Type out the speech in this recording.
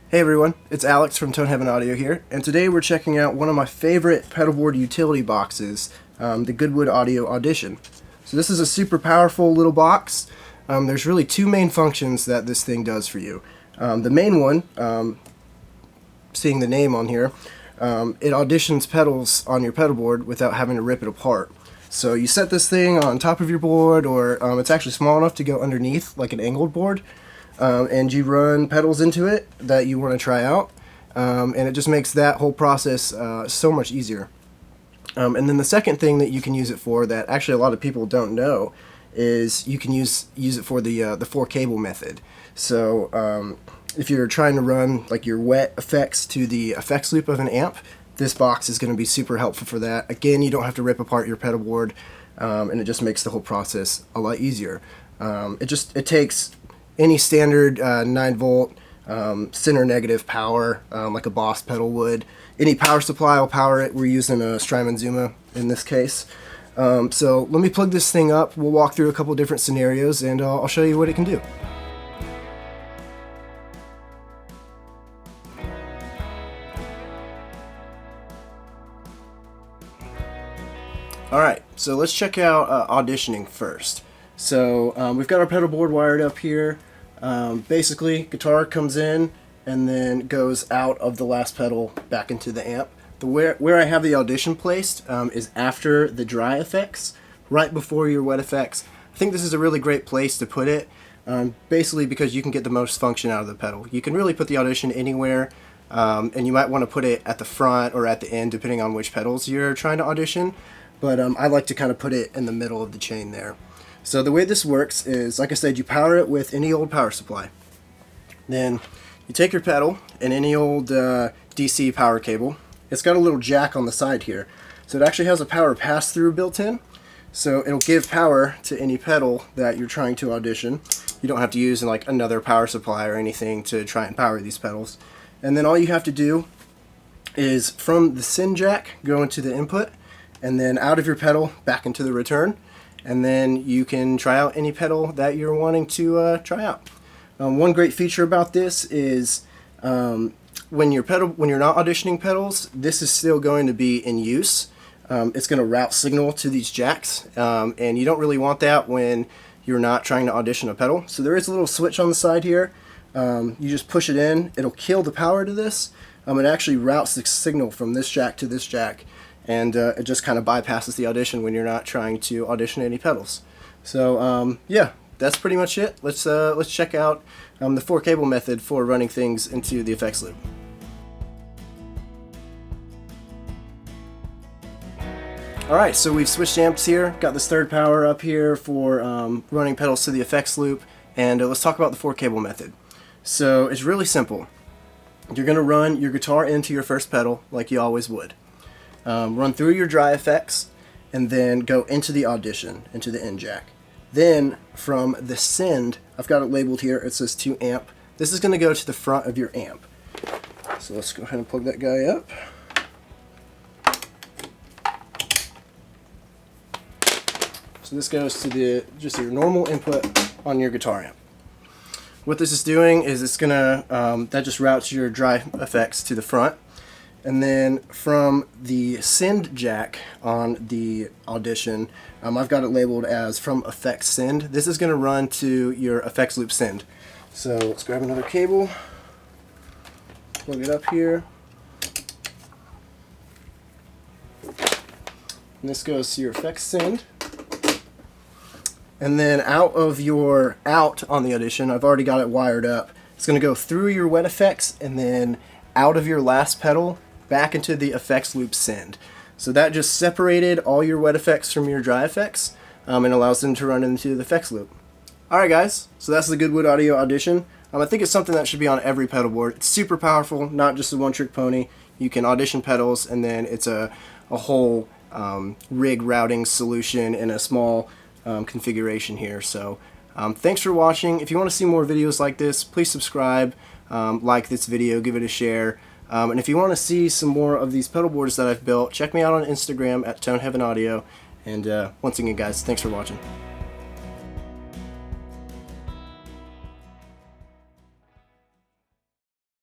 Hey everyone, it's Alex from Tone Heaven Audio here, and today we're checking out one of my favorite pedalboard utility boxes, the Goodwood Audio Audition. So this is a super powerful little box. There's really two main functions that this thing does for you. The main one, seeing the name on here, it auditions pedals on your pedalboard without having to rip it apart. So you set this thing on top of your board, or it's actually small enough to go underneath like an angled board. And you run pedals into it that you want to try out, and it just makes that whole process so much easier. And then the second thing that you can use it for, that actually a lot of people don't know, is you can use it for the 4-cable method. So if you're trying to run like your wet effects to the effects loop of an amp, this box is going to be super helpful for that. Again, you don't have to rip apart your pedal board, and it just makes the whole process a lot easier. It takes any standard 9-volt center negative power, like a Boss pedal would. Any power supply will power it. We're using a Strymon Zuma in this case. So let me plug this thing up. We'll walk through a couple different scenarios, and I'll show you what it can do. Alright, so let's check out auditioning first. So we've got our pedal board wired up here. Basically, guitar comes in and then goes out of the last pedal back into the amp. Where I have the audition placed is after the dry effects, right before your wet effects. I think this is a really great place to put it, basically because you can get the most function out of the pedal. You can really put the audition anywhere, and you might want to put it at the front or at the end depending on which pedals you're trying to audition, but I like to kind of put it in the middle of the chain there. So the way this works is, like I said, you power it with any old power supply. Then you take your pedal and any old DC power cable. It's got a little jack on the side here. So it actually has a power pass-through built in. So it'll give power to any pedal that you're trying to audition. You don't have to use like another power supply or anything to try and power these pedals. And then all you have to do is from the send jack go into the input, and then out of your pedal back into the return. And then you can try out any pedal that you're wanting to try out. One great feature about this is when you're not auditioning pedals, this is still going to be in use. It's going to route signal to these jacks, and you don't really want that when you're not trying to audition a pedal. So there is a little switch on the side here. You just push it in. It'll kill the power to this. It actually routes the signal from this jack to this jack. And it just kind of bypasses the audition when you're not trying to audition any pedals. So yeah, that's pretty much it. Let's check out the 4-cable method for running things into the effects loop. Alright, so we've switched amps here, got this third power up here for running pedals to the effects loop, and let's talk about the 4-cable method. So it's really simple. You're going to run your guitar into your first pedal like you always would. Run through your dry effects, and then go into the audition, into the end jack. Then from the send, I've got it labeled here, it says to amp. This is going to go to the front of your amp. So let's go ahead and plug that guy up. So this goes to just your normal input on your guitar amp. What this is doing is it's going to, that just routes your dry effects to the front. And then from the send jack on the audition, I've got it labeled as from effects send. This is going to run to your effects loop send. So let's grab another cable, plug it up here. And this goes to your effects send. And then out of your out on the audition, I've already got it wired up. It's going to go through your wet effects and then out of your last pedal back into the effects loop send. So that just separated all your wet effects from your dry effects, and allows them to run into the effects loop. Alright guys, so that's the Goodwood Audio Audition. I think it's something that should be on every pedal board. It's super powerful, not just a one-trick pony. You can audition pedals, and then it's a whole rig routing solution in a small configuration here. So thanks for watching. If you want to see more videos like this, please subscribe, like this video, give it a share. And if you want to see some more of these pedal boards that I've built, check me out on Instagram at Tone Heaven Audio. And once again, guys, thanks for watching.